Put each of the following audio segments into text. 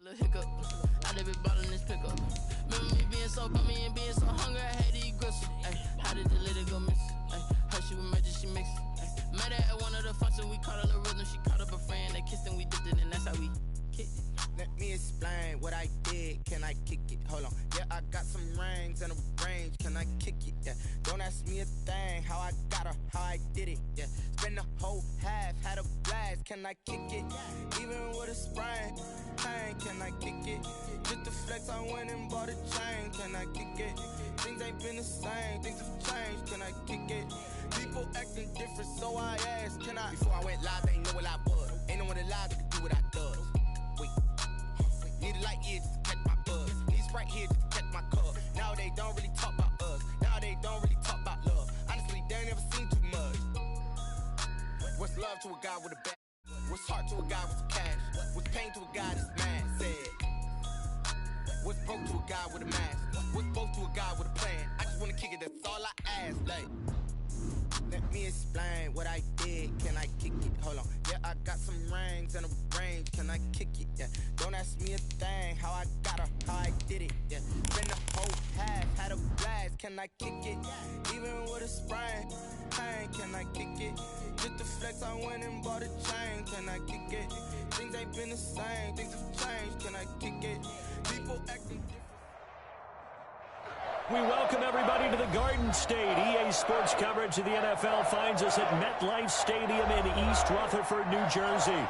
Little hiccup. I done been ballin' this pickup. Remember me being so bummy and being so hungry, I had to eat gristle. How did the lady go miss? Her she was magic, she mixed. Met her at one of the functions, we caught her the rhythm. She caught up a friend, they kissed and we dipped it, and that's how we kicked it. Let me explain what I did. Can I kick it? Hold on. Yeah, I got some rings and a range. Can I kick it? Yeah. Don't ask me a thing. How I got her, how I did it. Yeah. Spend the whole half, had a blast. Can I kick it? Even with a sprain. Pain, can I kick it? Just the flex, I went and bought a chain. Can I kick it? Things ain't been the same. Things have changed. Can I kick it? People acting different, so I asked, can I? Before I went live, they ain't know what I was. Ain't no one alive that could do what I does. Wait. Need a light here just to catch my buzz. Need Sprite here just to catch my cup. Now they don't really talk about us. Now they don't really talk about love. Honestly, they ain't never seen too much. What's love to a guy with a bag? What's heart to a guy with some cash? What's pain to a guy that's mad? Said. What's broke to a guy with a mask? What's both to a guy with a plan? I just wanna kick it, that's all I ask. Like, let me explain what I did. Can I kick it? Hold on. Yeah, I got some rings and a range. Can I kick it? Yeah. Don't ask me a thing. How I got her, how I did it. Yeah. Spend the whole half, had a blast. Can I kick it? Even with a sprain. Pain, can I kick it? Just the flex, I went and bought a chain. Can I kick it? Things ain't been the same. Things have changed. Can I kick it? People acting different. We welcome everybody to the Garden State. EA Sports coverage of the NFL finds us at MetLife Stadium in East Rutherford, New Jersey.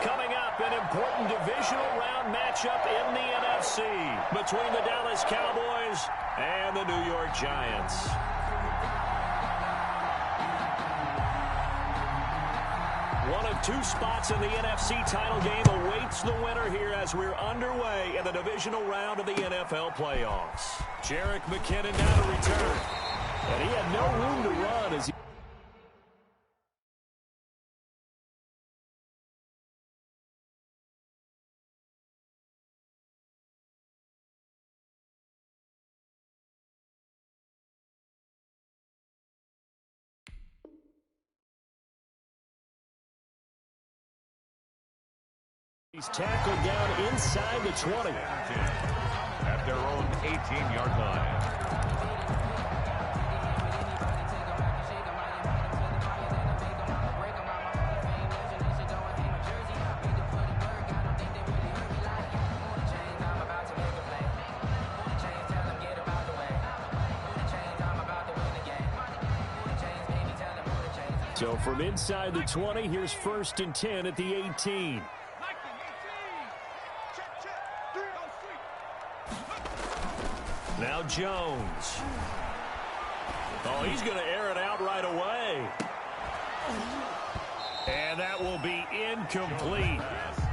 Coming up, an important divisional round matchup in the NFC between the Dallas Cowboys and the New York Giants. One of two spots in the NFC title game awaits the winner here as we're underway in the divisional round of the NFL playoffs. Jerick McKinnon now to return. And he had no room to run as he... He's tackled down inside the 20. At their own 18-yard line. So from inside the 20, here's 1st and 10 at the 18. Now Jones. Oh, he's going to air it out right away. And that will be incomplete.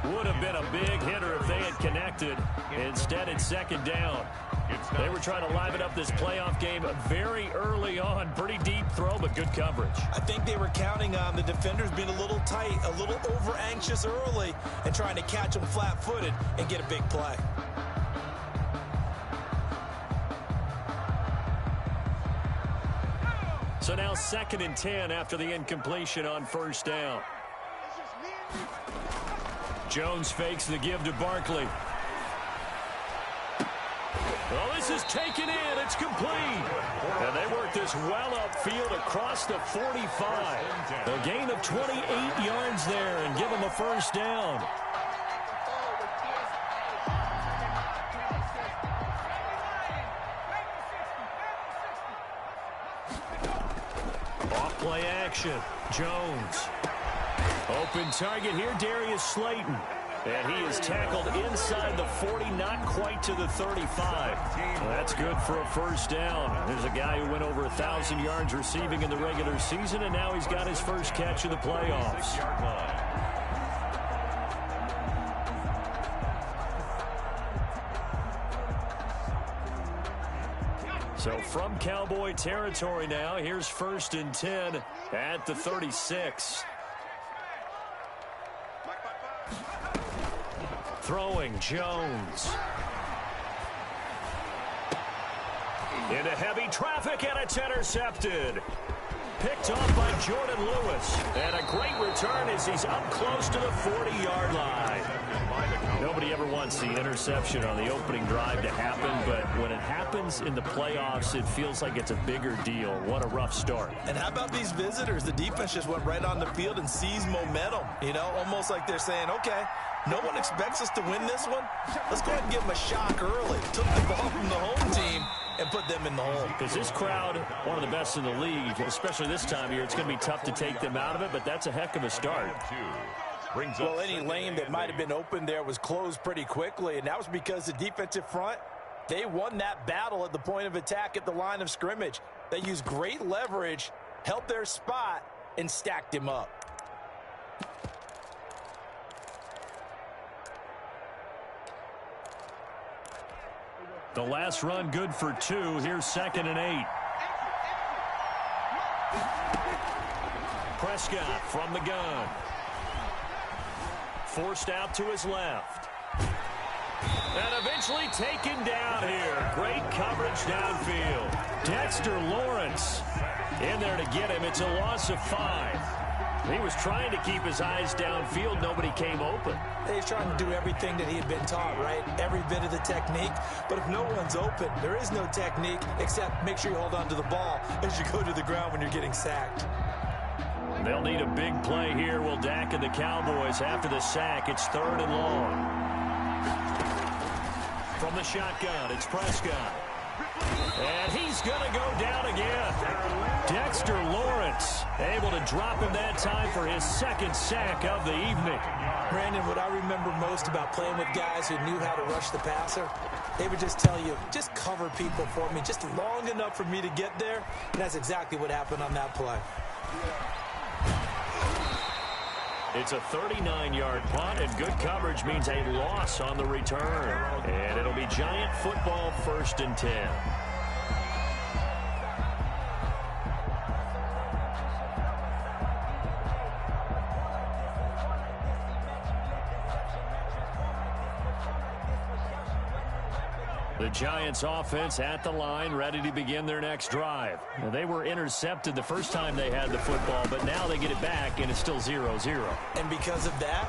Would have been a big hitter if they had connected. Instead, it's 2nd down. They were trying to liven up this playoff game very early on. Pretty deep throw, but good coverage. I think they were counting on the defenders being a little tight, a little over-anxious early, and trying to catch them flat-footed and get a big play. So now 2nd and 10 after the incompletion on 1st down. Jones fakes the give to Barkley. Oh, this is taken in. It's complete. And they work this well upfield across the 45. A gain of 28 yards there and give them a 1st down. Off-play action. Jones. Open target here, Darius Slayton. And he is tackled inside the 40, not quite to the 35. Well, that's good for a 1st down. There's a guy who went over 1,000 yards receiving in the regular season, and now he's got his first catch of the playoffs. So from Cowboy territory now, here's 1st and 10 at the 36. Throwing Jones. Into heavy traffic, and it's intercepted. Picked off by Jordan Lewis. And a great return as he's up close to the 40-yard line. No Nobody ever wants the interception on the opening drive to happen, but when it happens in the playoffs, it feels like it's a bigger deal. What a rough start. And how about these visitors? The defense just went right on the field and seized momentum. You know, almost like they're saying, okay, no one expects us to win this one. Let's go ahead and give them a shock early. Took the ball from the home team and put them in the hole. Because this crowd, one of the best in the league, especially this time of year, it's going to be tough to take them out of it, but that's a heck of a start. Well, any lane that might have been open there was closed pretty quickly, and that was because the defensive front, they won that battle at the point of attack at the line of scrimmage. They used great leverage, held their spot, and stacked him up. The last run good for 2. Here's 2nd and 8. Prescott from the gun. Forced out to his left. And eventually taken down here. Great coverage downfield. Dexter Lawrence in there to get him. It's a loss of 5. He was trying to keep his eyes downfield. Nobody came open. He's trying to do everything that he had been taught, right? Every bit of the technique. But if no one's open, there is no technique except make sure you hold on to the ball as you go to the ground when you're getting sacked. They'll need a big play here. Will Dak and the Cowboys after the sack. It's 3rd and long. From the shotgun, it's Prescott. And he's going to go down again. Dexter Lawrence able to drop him that time for his 2nd sack of the evening. Brandon, what I remember most about playing with guys who knew how to rush the passer, they would just tell you, just cover people for me, just long enough for me to get there. And that's exactly what happened on that play. It's a 39-yard punt, and good coverage means a loss on the return. And it'll be Giant football, 1st and 10. The Giants offense at the line, ready to begin their next drive. Now, they were intercepted the first time they had the football, but now they get it back, and it's still 0-0. And because of that,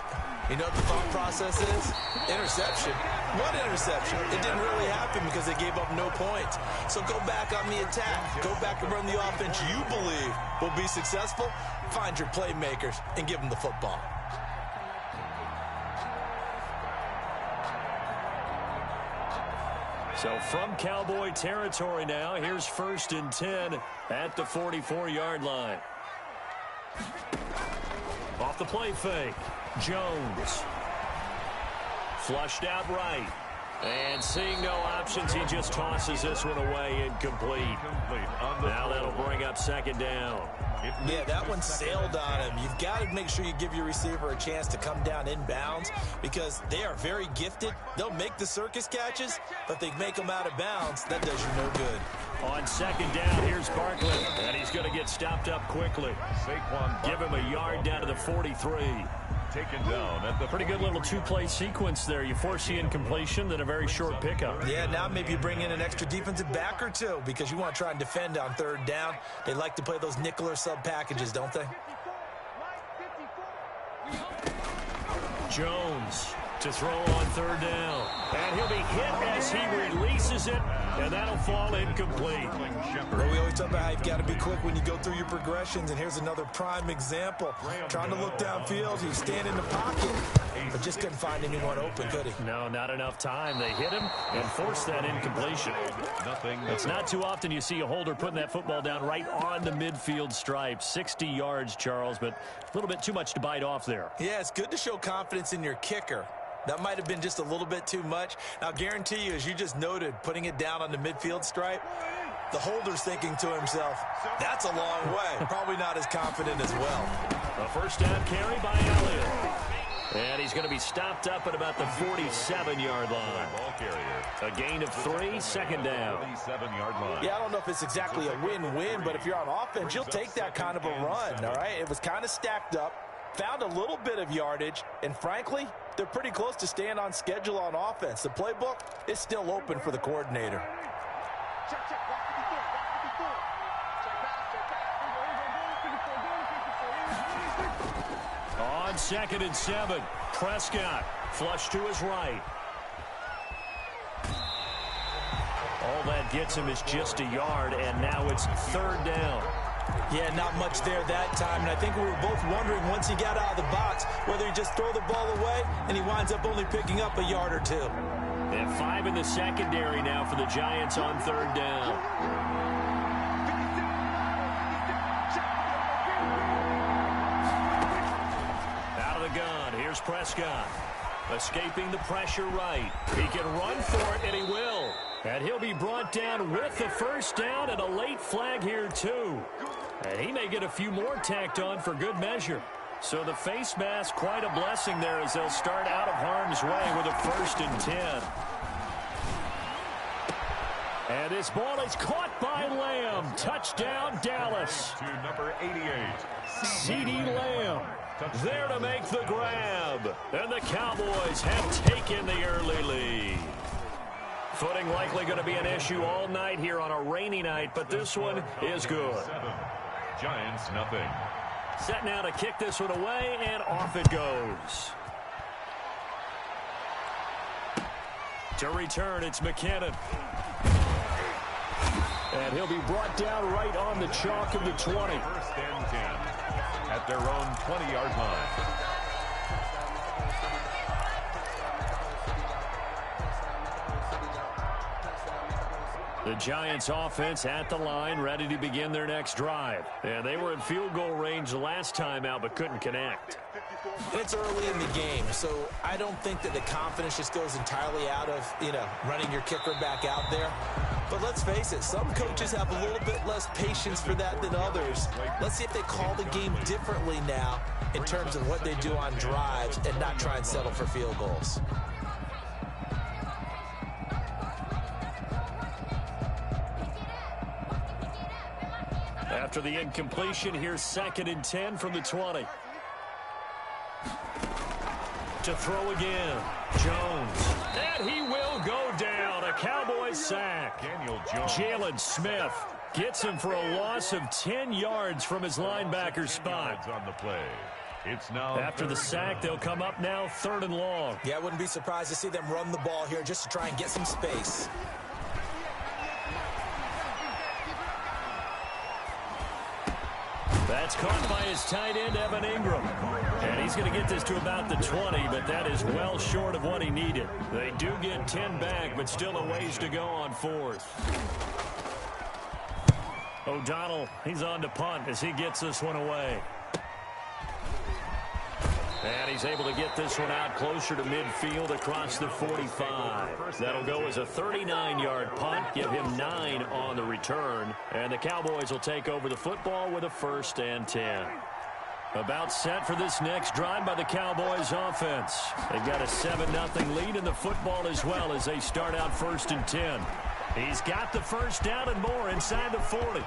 you know what the thought process is? Interception. What interception? It didn't really happen because they gave up no points. So go back on the attack. Go back and run the offense you believe will be successful. Find your playmakers and give them the football. So from Cowboy territory now, here's 1st and 10 at the 44-yard line. Off the play fake, Jones. Flushed out right. And seeing no options, he just tosses this one away, incomplete. Now that'll bring up 2nd down. Yeah, that one sailed on him. You've got to make sure you give your receiver a chance to come down inbounds because they are very gifted. They'll make the circus catches, but if they make them out of bounds, that does you no good. On 2nd down, here's Barkley, and he's going to get stopped up quickly. Give him a yard down to the 43. Taken down at the pretty good little 2-play sequence there. You force the incompletion, then a very short pickup. Yeah, now maybe you bring in an extra defensive back or 2 because you want to try and defend on 3rd down. They like to play those nickel or sub packages, don't they? Jones to throw on 3rd down. And he'll be hit as he releases it, and that'll fall incomplete. Well, we always talk about how you've got to be quick when you go through your progressions, and here's another prime example. Trying to look downfield, he was standing in the pocket, but just couldn't find anyone open, could he? No, not enough time. They hit him and forced that incompletion. It's not too often you see a holder putting that football down right on the midfield stripe. 60 yards, Charles, but a little bit too much to bite off there. Yeah, it's good to show confidence in your kicker. That might have been just a little bit too much. Now, I guarantee you, as you just noted, putting it down on the midfield stripe, the holder's thinking to himself, that's a long way. Probably not as confident as well. A 1st down carry by Elliott. And he's going to be stopped up at about the 47-yard line. A gain of 3, 2nd down. Yeah, I don't know if it's exactly a win-win, but if you're on offense, you'll take that kind of a run, all right? It was kind of stacked up, found a little bit of yardage, and frankly, they're pretty close to staying on schedule on offense. The playbook is still open for the coordinator. On 2nd and 7, Prescott Flush to his right. All that gets him is just a yard, and now it's third down. Yeah, not much there that time, and I think we were both wondering once he got out of the box whether he just throw the ball away, and he winds up only picking up a yard or two. And 5 in the secondary now for the Giants on third down. Out of the gun, here's Prescott. Escaping the pressure right. He can run for it, and he will. And he'll be brought down with the first down and a late flag here, too. And he may get a few more tacked on for good measure. So the face mask, quite a blessing there as they'll start out of harm's way with a 1st and 10. And this ball is caught by Lamb. Touchdown, Dallas. To number 88. CeeDee Lamb there to make the grab. And the Cowboys have taken the early lead. Footing likely going to be an issue all night here on a rainy night, but this one is good. Giants nothing. Set now to kick this one away, and off it goes. To return, it's McKinnon. And he'll be brought down right on the chalk of the 20. 1st and 10 at their own 20-yard line. The Giants offense at the line, ready to begin their next drive. And they were in field goal range the last time out, but couldn't connect. It's early in the game, so I don't think that the confidence just goes entirely out of, running your kicker back out there. But let's face it, some coaches have a little bit less patience for that than others. Let's see if they call the game differently now in terms of what they do on drives and not try and settle for field goals. After the incompletion, here's 2nd and 10 from the 20. To throw again, Jones. And he will go down. A Cowboys sack. Daniel Jones. Jalen Smith gets him for a loss of 10 yards from his linebacker spot. On the play. It's now after the sack, they'll come up now 3rd and long. Yeah, I wouldn't be surprised to see them run the ball here just to try and get some space. That's caught by his tight end, Evan Ingram. And he's going to get this to about the 20, but that is well short of what he needed. They do get 10 back, but still a ways to go on 4th. O'Donnell, he's on to punt as he gets this one away. And he's able to get this one out closer to midfield across the 45. That'll go as a 39-yard punt, give him 9 on the return. And the Cowboys will take over the football with a 1st and 10. About set for this next drive by the Cowboys offense. They've got a 7-0 lead in the football as well as they start out 1st and 10. He's got the first down and more inside the 40.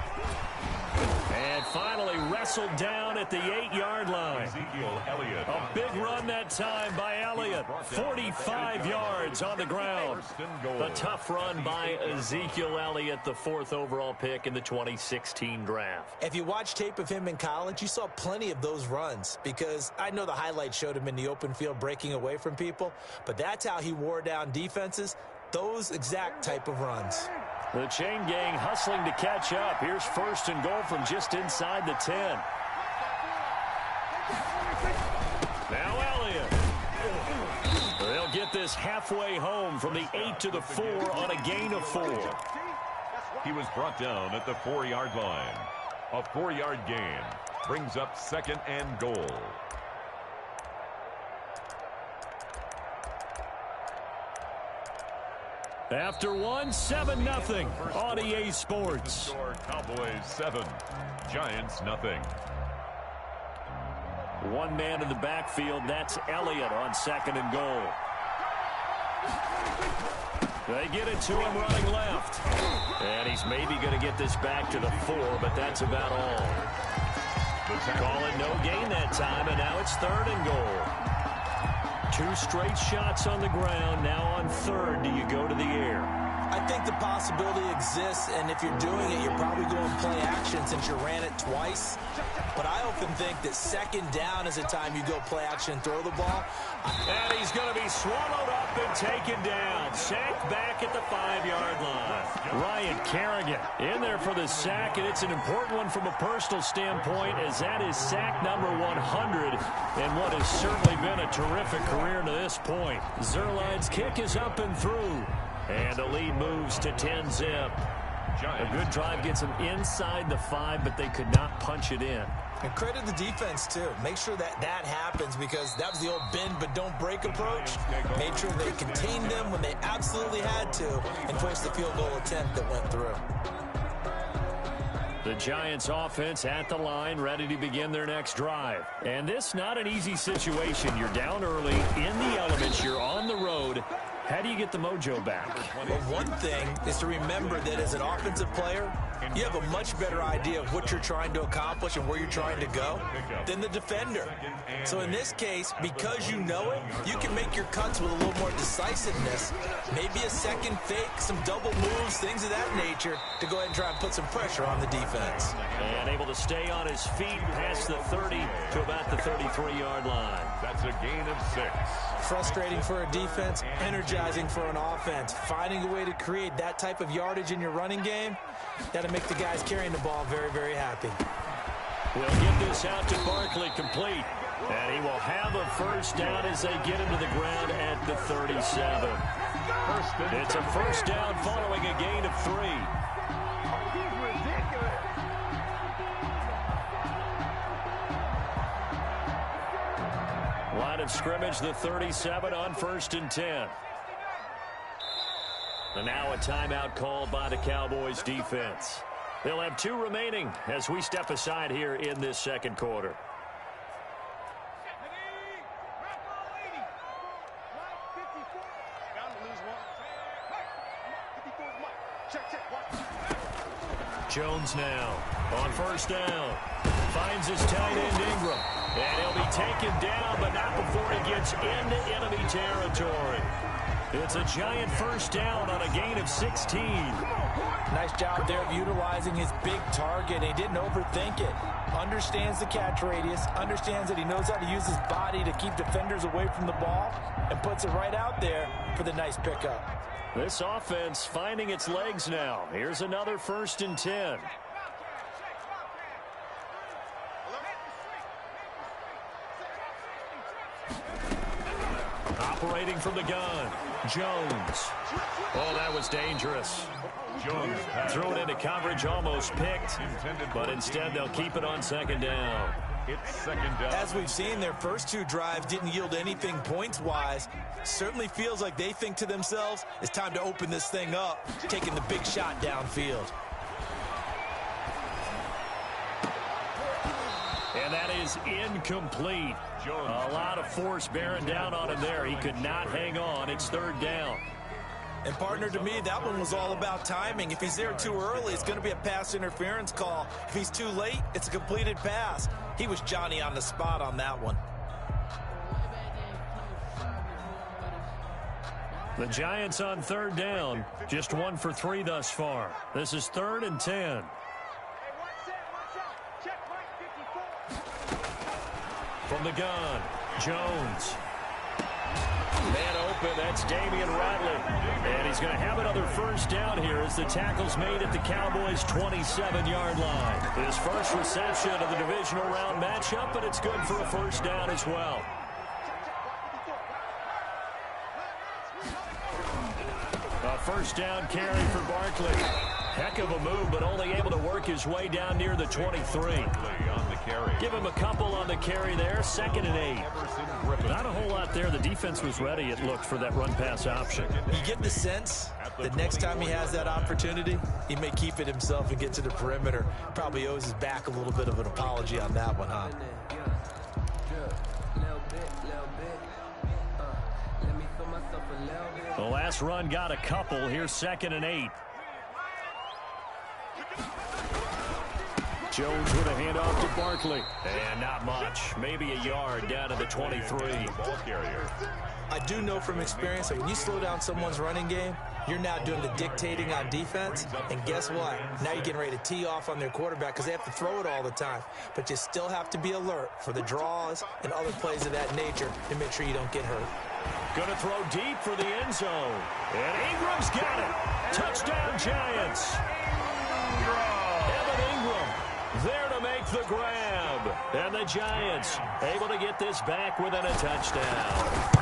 And finally wrestled down at the 8-yard line. Ezekiel Elliott. A big run that time by Elliott. 45 yards on the ground. A tough run by Ezekiel Elliott, the 4th overall pick in the 2016 draft. If you watch tape of him in college, you saw plenty of those runs because I know the highlights showed him in the open field breaking away from people, but that's how he wore down defenses, those exact type of runs. The chain gang hustling to catch up. Here's 1st and goal from just inside the 10. Now Elliott. They'll get this halfway home from the 8 to the 4 on a gain of 4. He was brought down at the 4-yard line. A 4-yard gain brings up 2nd and goal. After 7-0 on EA Sports. Cowboys 7, Giants nothing. One man in the backfield, that's Elliott on 2nd and goal. They get it to him running left. And he's maybe going to get this back to the 4, but that's about all. Call it no gain that time, and now it's 3rd and goal. 2 straight shots on the ground. Now on 3rd, do you go to the air? I think the possibility exists, and if you're doing it, you're probably going play action since you ran it twice. But I often think that second down is a time you go play action and throw the ball. And he's going to be swallowed up and taken down. Sacked back at the 5-yard line. Ryan Kerrigan in there for the sack, and it's an important one from a personal standpoint, as that is sack number 100 in what has certainly been a terrific career to this point. Zerline's kick is up and through, and the lead moves to 10-zip. A good drive gets them inside the 5, but they could not punch it in. And credit the defense, too. Make sure that happens, because that was the old bend but don't break approach. Made sure they contained them when they absolutely had to and forced the field goal attempt that went through. The Giants offense at the line, ready to begin their next drive. And this not an easy situation. You're down early, in the elements, you're on the road. How do you get the mojo back? Well, one thing is to remember that as an offensive player, you have a much better idea of what you're trying to accomplish and where you're trying to go than the defender. So in this case, because you know it, you can make your cuts with a little more decisiveness. Maybe a second fake, some double moves, things of that nature, to go ahead and try and put some pressure on the defense. And able to stay on his feet past the 30 to about the 33-yard line. That's a gain of 6. Frustrating for a defense, energizing for an offense. Finding a way to create that type of yardage in your running game, that'll make the guys carrying the ball very, very happy. We'll get this out to Barkley, complete. And he will have a first down as they get him to the ground at the 37. It's a first down following a gain of 3. Line of scrimmage, the 37 on 1st and 10. And now a timeout called by the Cowboys defense. They'll have 2 remaining as we step aside here in this second quarter. Jones now on first down. Finds his tight end Ingram. And he'll be taken down, but not before he gets into enemy territory. It's a giant first down on a gain of 16. Nice job there of utilizing his big target. He didn't overthink it. Understands the catch radius. Understands that he knows how to use his body to keep defenders away from the ball. And puts it right out there for the nice pickup. This offense finding its legs now. Here's another 1st and 10. Operating from the gun, Jones. Oh, that was dangerous. Jones Threw it into coverage, almost picked, but instead they'll keep it on 2nd down. It's 2nd down. As we've seen, their first 2 drives didn't yield anything points-wise. Certainly feels like they think to themselves, it's time to open this thing up, taking the big shot downfield. And that is incomplete. A lot of force bearing down on him there. He could not hang on. It's 3rd down. And, partner, to me, that one was all about timing. If he's there too early, it's going to be a pass interference call. If he's too late, it's a completed pass. He was Johnny on the spot on that one. The Giants on 3rd down. Just 1 for 3 thus far. This is 3rd and 10. From the gun, Jones. Man open, that's Damian Ratley. And he's going to have another first down here as the tackle's made at the Cowboys' 27-yard line. His first reception of the divisional round matchup, but it's good for a first down as well. A first down carry for Barkley. Heck of a move, but only able to work his way down near the 23. On the carry. Give him a couple on the carry there. 2nd and 8. Not a whole lot there. The defense was ready, it looked, for that run-pass option. You get the sense that next time he has that opportunity, he may keep it himself and get to the perimeter. Probably owes his back a little bit of an apology on that one, huh? The last run got a couple. Here's 2nd and 8. Jones with a handoff to Barkley. And not much. Maybe a yard down to the 23. Ball carrier. I do know from experience that when you slow down someone's running game, you're now doing the dictating on defense, and guess what? Now you're getting ready to tee off on their quarterback because they have to throw it all the time. But you still have to be alert for the draws and other plays of that nature to make sure you don't get hurt. Going to throw deep for the end zone. And Ingram's got it. Touchdown, Giants. Evan Ingram there to make the grab. And the Giants able to get this back within a touchdown.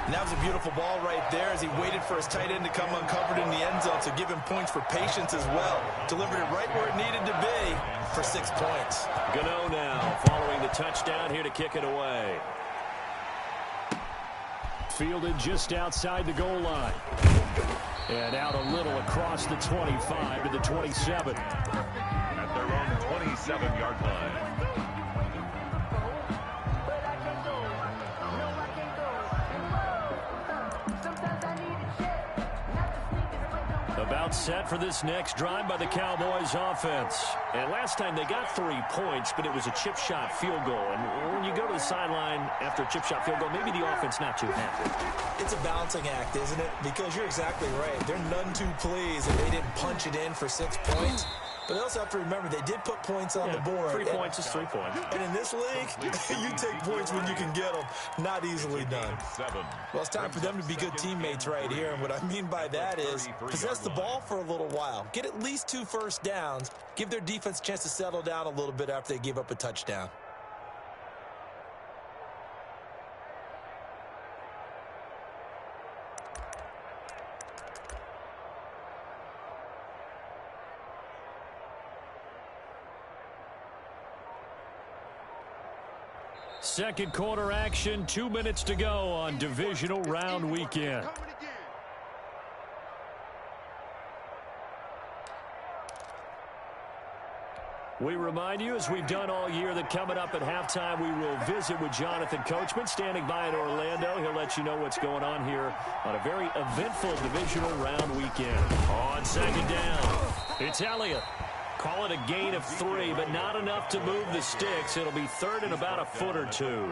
And that was a beautiful ball right there as he waited for his tight end to come uncovered in the end zone, so give him points for patience as well. Delivered it right where it needed to be for 6 points. Gano now following the touchdown here to kick it away. Fielded just outside the goal line. And out a little across the 25 to the 27. At their own 27-yard line. About set for this next drive by the Cowboys offense. And last time they got 3 points, but it was a chip shot field goal. And when you go to the sideline after a chip shot field goal, maybe the offense not too happy. It's a balancing act, isn't it? Because you're exactly right. They're none too pleased that they didn't punch it in for 6 points. But they also have to remember they did put points on the board. 3 points is 3 points. And in this league, you take points when you can get them. Not easily done. Well, it's time for them to be good teammates right here. And what I mean by that is possess the ball for a little while. Get at least 2 first downs. Give their defense a chance to settle down a little bit after they give up a touchdown. Second quarter action, 2 minutes to go on divisional round weekend. We remind you, as we've done all year, that coming up at halftime, we will visit with Jonathan Coachman, standing by in Orlando. He'll let you know what's going on here on a very eventful divisional round weekend. On second down, it's Elliott. Call it a gain of 3, but not enough to move the sticks. It'll be third and about a foot or 2.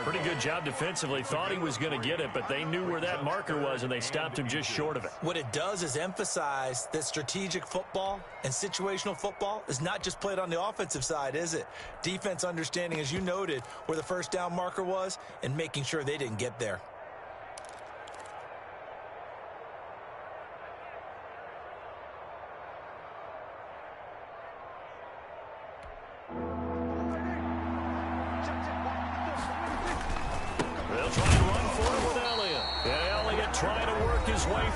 Pretty good job defensively. Thought he was going to get it, but they knew where that marker was, and they stopped him just short of it. What it does is emphasize that strategic football and situational football is not just played on the offensive side, is it? Defense understanding, as you noted, where the first down marker was and making sure they didn't get there.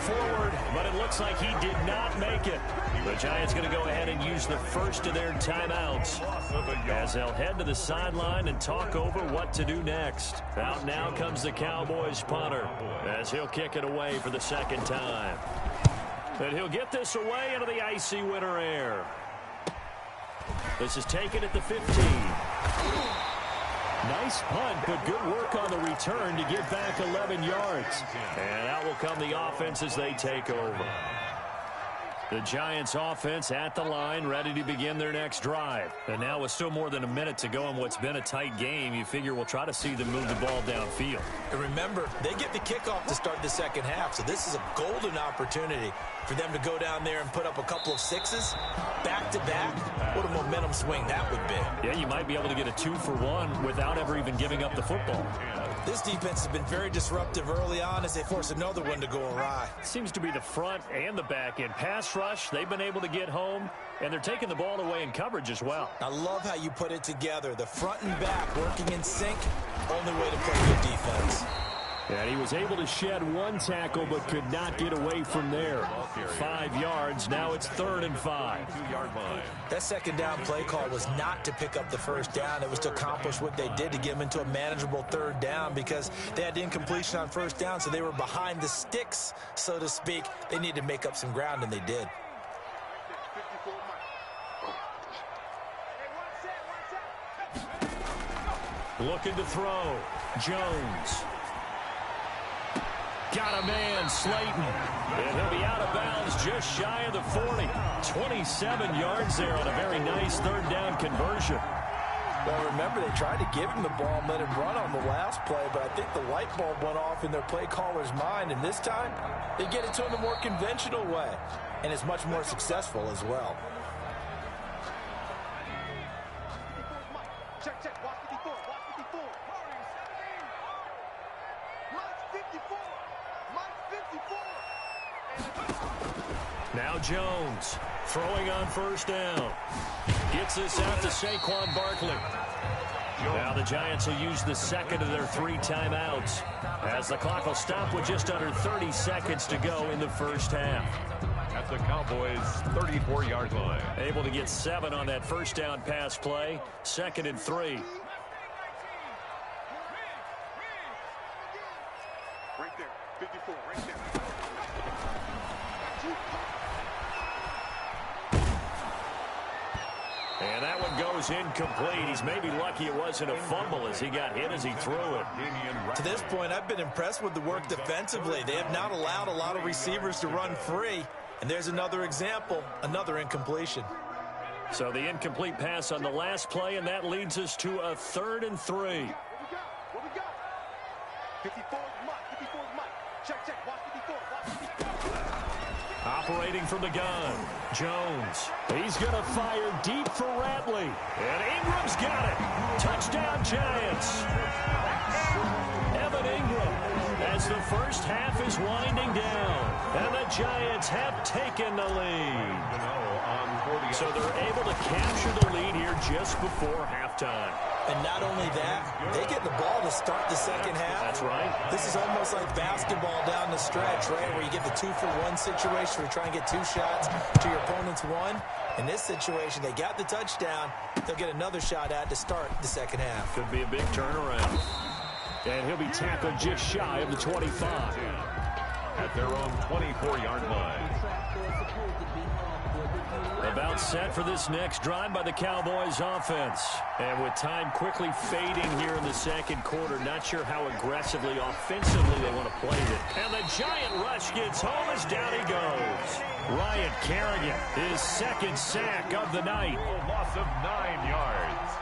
Forward, but it looks like he did not make it. The Giants going to go ahead and use the first of their timeouts as they'll head to the sideline and talk over what to do next. Out now comes the Cowboys punter as he'll kick it away for the second time. And he'll get this away into the icy winter air. This is taken at the 15. Nice punt, but good work on the return to get back 11 yards. And out will come the offense as they take over. The Giants offense at the line, ready to begin their next drive. And now with still more than a minute to go in what's been a tight game, you figure we'll try to see them move the ball downfield. And remember, they get the kickoff to start the second half, so this is a golden opportunity for them to go down there and put up a couple of 6s back-to-back. What a momentum swing that would be. Yeah, you might be able to get a 2-for-1 without ever even giving up the football. This defense has been very disruptive early on as they force another one to go awry. Seems to be the front and the back end. Pass rush, they've been able to get home, and they're taking the ball away in coverage as well. I love how you put it together. The front and back working in sync, only way to play good defense. And he was able to shed 1 tackle but could not get away from there. 5 yards. Now it's 3rd and 5. That second down play call was not to pick up the first down. It was to accomplish what they did to get them into a manageable 3rd down because they had incompletion on first down, so they were behind the sticks, so to speak. They needed to make up some ground, and they did. Looking to throw. Jones. Got a man, Slayton. And he'll be out of bounds just shy of the 40. 27 yards there on a very nice 3rd down conversion. Well, remember, they tried to give him the ball and let him run on the last play, but I think the light bulb went off in their play caller's mind, and this time they get it to him the more conventional way, and it's much more successful as well. Check, check, watch 54, watch 54. Mike 54, Mike 54. Now Jones throwing on first down. Gets this out to Saquon Barkley. Now the Giants will use the second of their 3 timeouts as the clock will stop with just under 30 seconds to go in the first half. At the Cowboys' 34-yard line. Able to get 7 on that first down pass play. 2nd and 3. Right there, 54, right there. And that one goes incomplete. He's maybe lucky it wasn't a fumble as he got hit as he threw it. To this point, I've been impressed with the work defensively. They have not allowed a lot of receivers to run free. And there's another example, another incompletion. So the incomplete pass on the last play, and that leads us to a 3rd and 3. What we got? 54 is Mike, 54 is Mike. Check, check, watch 54, watch 54. Operating from the gun, Jones. He's going to fire deep for Ratley. And Ingram's got it. Touchdown, Giants. Evan Ingram as the first half is winding down. And the Giants have taken the lead. So they're able to capture the lead here just before halftime. And not only that, they get the ball to start the second half. That's right. This is almost like basketball down the stretch, right, where you get the 2-for-1 situation where you try and get 2 shots to your opponent's 1. In this situation, they got the touchdown. They'll get another shot at to start the second half. Could be a big turnaround. And he'll be tackled just shy of the 25. At their own 24-yard line. About set for this next drive by the Cowboys offense. And with time quickly fading here in the second quarter, not sure how aggressively, offensively they want to play it. And the giant rush gets home as down he goes. Ryan Kerrigan, his 2nd sack of the night. Loss of 9 yards.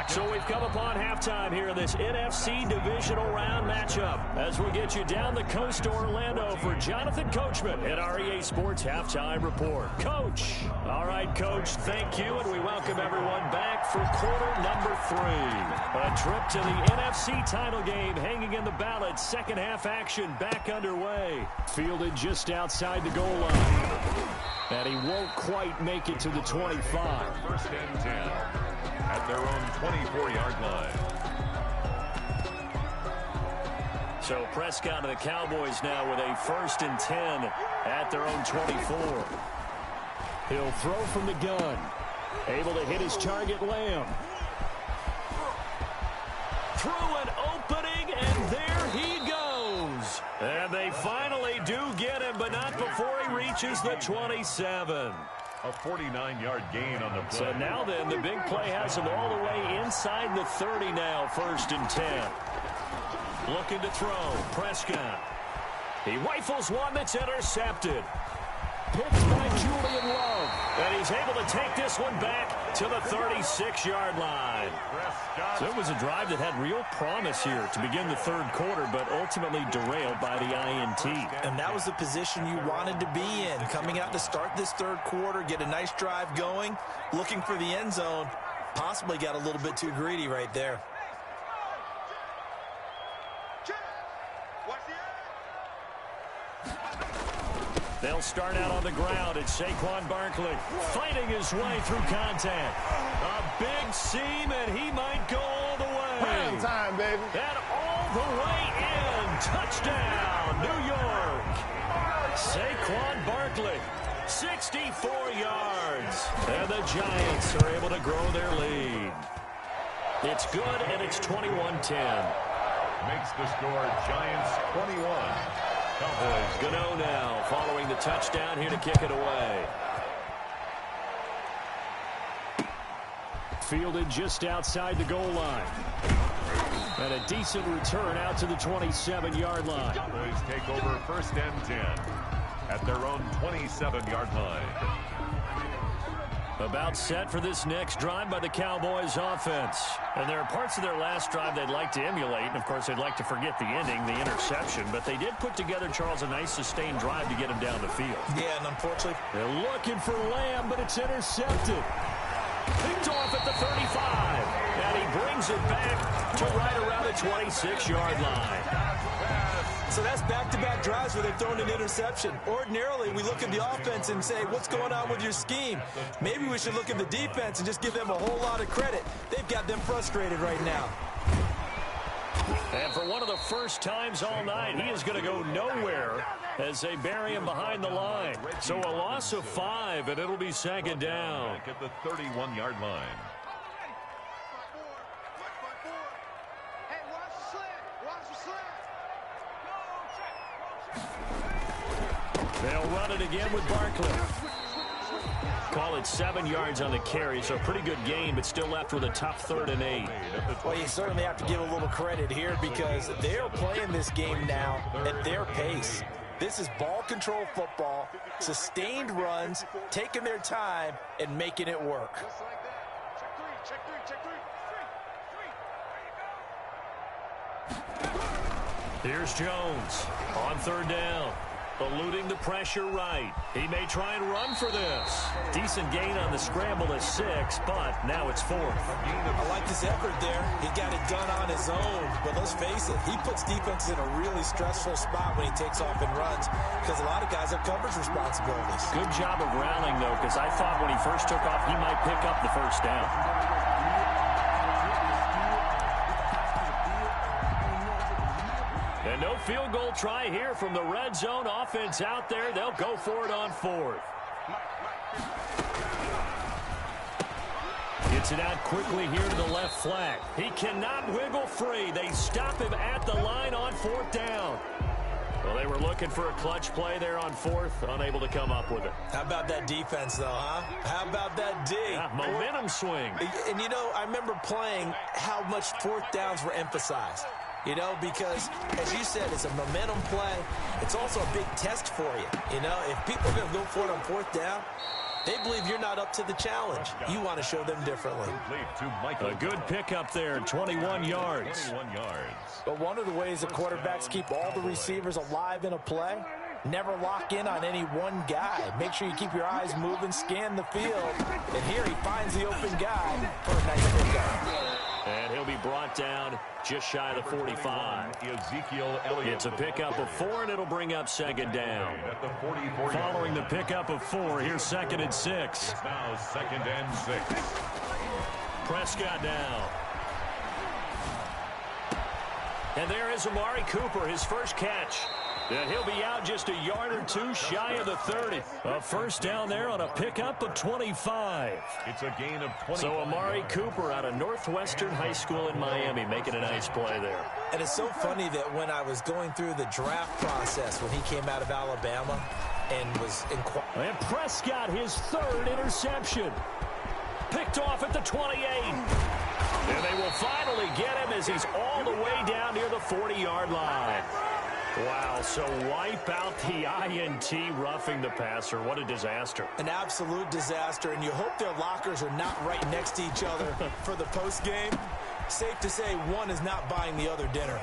So we've come upon halftime here in this NFC divisional round matchup as we get you down the coast to Orlando for Jonathan Coachman at REA Sports Halftime Report. Coach. All right, Coach, thank you, and we welcome everyone back for quarter number 3. A trip to the NFC title game hanging in the balance. Second half action back underway. Fielded just outside the goal line. And he won't quite make it to the 25. 1st and 10. At their own 24-yard line. So Prescott and the Cowboys now with a 1st and 10 at their own 24. He'll throw from the gun. Able to hit his target, Lamb. Through an opening, and there he goes. And they finally do get him, but not before he reaches the 27. A 49-yard gain on the play. So now then, the big play has him all the way inside the 30 now, 1st and 10. Looking to throw, Prescott. He rifles one that's intercepted. Picked by Julian Love. And he's able to take this one back to the 36-yard line. So it was a drive that had real promise here to begin the 3rd quarter, but ultimately derailed by the INT. And that was the position you wanted to be in. Coming out to start this 3rd quarter, get a nice drive going, looking for the end zone. Possibly got a little bit too greedy right there. They'll start out on the ground. It's Saquon Barkley fighting his way through contact. A big seam, and he might go all the way. Prime time, baby. And all the way in. Touchdown, New York. Saquon Barkley, 64 yards. And the Giants are able to grow their lead. It's good, and it's 21-10. Makes the score Giants 21. Cowboys. Gano now following the touchdown here to kick it away. Fielded just outside the goal line. And a decent return out to the 27-yard line. Cowboys take over 1st and 10 at their own 27-yard line. About set for this next drive by the Cowboys offense. And there are parts of their last drive they'd like to emulate. And, of course, they'd like to forget the ending, the interception. But they did put together, Charles, a nice sustained drive to get him down the field. Yeah, and unfortunately, they're looking for Lamb, but it's intercepted. Picked off at the 35. And he brings it back to right around the 26-yard line. So that's back-to-back drives where they've thrown an interception. Ordinarily, we look at the offense and say, what's going on with your scheme? Maybe we should look at the defense and just give them a whole lot of credit. They've got them frustrated right now. And for one of the first times all night, he is going to go nowhere as they bury him behind the line. So a loss of 5, and it'll be second down. At the 31-yard line. They'll run it again with Barkley. Call it 7 yards on the carry, so a pretty good game, but still left with a tough 3rd and 8. Well, you certainly have to give a little credit here because they're playing this game now at their pace. This is ball control football, sustained runs, taking their time, and making it work. Here's Jones on 3rd down. Eluding the pressure right. He may try and run for this. Decent gain on the scramble at 6, but now it's 4th. I like his effort there. He got it done on his own, but let's face it, he puts defenses in a really stressful spot when he takes off and runs because a lot of guys have coverage responsibilities. Good job of rallying, though, because I thought when he first took off, he might pick up the first down. And no field goal try here from the red zone offense out there. They'll go for it on 4th. Gets it out quickly here to the left flat. He cannot wiggle free. They stop him at the line on 4th down. Well, they were looking for a clutch play there on 4th, unable to come up with it. How about that defense, though, huh? How about that D? Yeah, momentum swing. And, you know, I remember playing how much 4th downs were emphasized. You know, because, as you said, it's a momentum play. It's also a big test for you. You know, if people are going to go for it on 4th down, they believe you're not up to the challenge. You want to show them differently. A good pickup there, 21 yards. But one of the ways the quarterbacks keep all the receivers alive in a play, never lock in on any one guy. Make sure you keep your eyes moving, scan the field. And here he finds the open guy for a nice pickup. And he'll be brought down just shy of the 45. It's a pickup of 4, and it'll bring up 2nd down. Following the pickup of 4, here's 2nd and 6. Now 2nd and 6. Prescott now. And there is Amari Cooper, his first catch. And he'll be out just a yard or 2 shy of the 30. A first down there on a pickup of 25. It's a gain of 20. So Amari Cooper out of Northwestern High School in Miami making a nice play there. And it's so funny that when I was going through the draft process when he came out of Alabama and was and Prescott, his 3rd interception. Picked off at the 28. And they will finally get him as he's all the way down near the 40-yard line. Wow, so wipe out the INT roughing the passer. What a disaster. An absolute disaster, and you hope their lockers are not right next to each other for the postgame. Safe to say one is not buying the other dinner.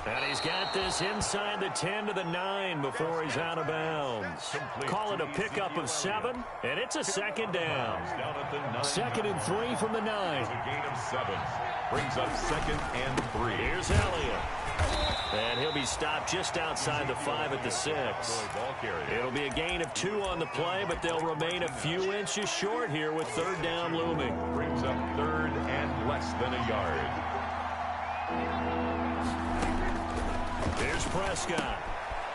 And he's got this inside the 10 to the 9 before he's out of bounds. Call it a pickup of 7, and it's a 2nd down. 2nd and 3 from the 9. A gain of 7. Brings up 2nd and 3. Here's Elliott. And he'll be stopped just outside the 5 at the 6. It'll be a gain of 2 on the play, but they'll remain a few inches short here with 3rd down looming. Brings up 3rd and less than a yard. Here's Prescott.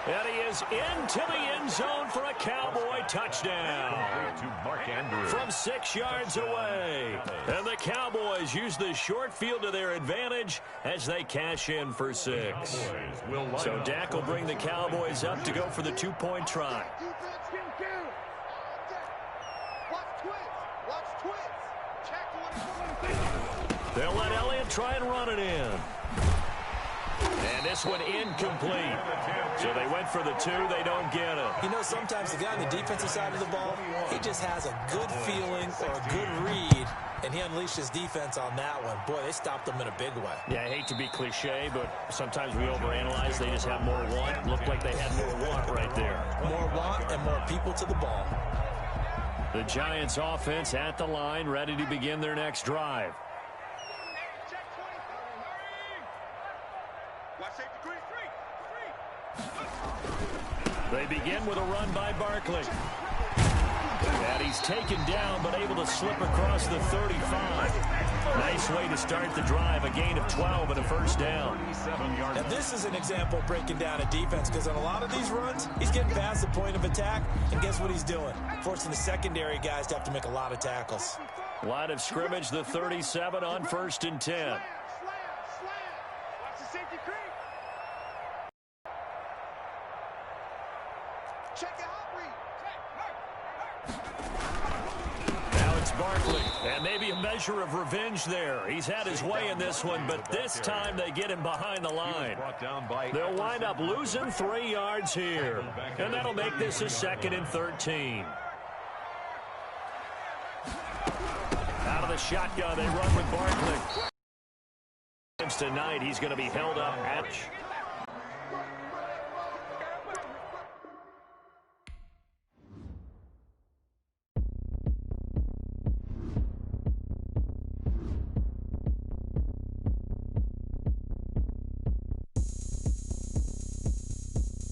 And he is into the end zone for a Cowboy touchdown. To Mark Andrews. From 6 yards away. And the Cowboys use the short field to their advantage as they cash in for 6. So Dak will bring the Cowboys up to go for the 2-point try. They'll let Elliott try and run it in. And this one incomplete. So they went for the 2. They don't get it. You know, sometimes the guy on the defensive side of the ball, he just has a good feeling or a good read, and he unleashed his defense on that one. Boy, they stopped him in a big way. Yeah, I hate to be cliche, but sometimes we overanalyze. They just have more want. Looked like they had more want right there. More want and more people to the ball. The Giants offense at the line, ready to begin their next drive. They begin with a run by Barkley. And he's taken down, but able to slip across the 35. Nice way to start the drive, a gain of 12 and a first down. And this is an example of breaking down a defense, because on a lot of these runs, he's getting past the point of attack, and guess what he's doing? Forcing the secondary guys to have to make a lot of tackles. Line of scrimmage, the 37 on 1st and 10. Now it's Barkley, and maybe a measure of revenge there. He's had his way in this one, but this time they get him behind the line. They'll wind up losing 3 yards here, and that'll make this a 2nd and 13. Out of the shotgun, they run with Barkley. Tonight, he's going to be held up.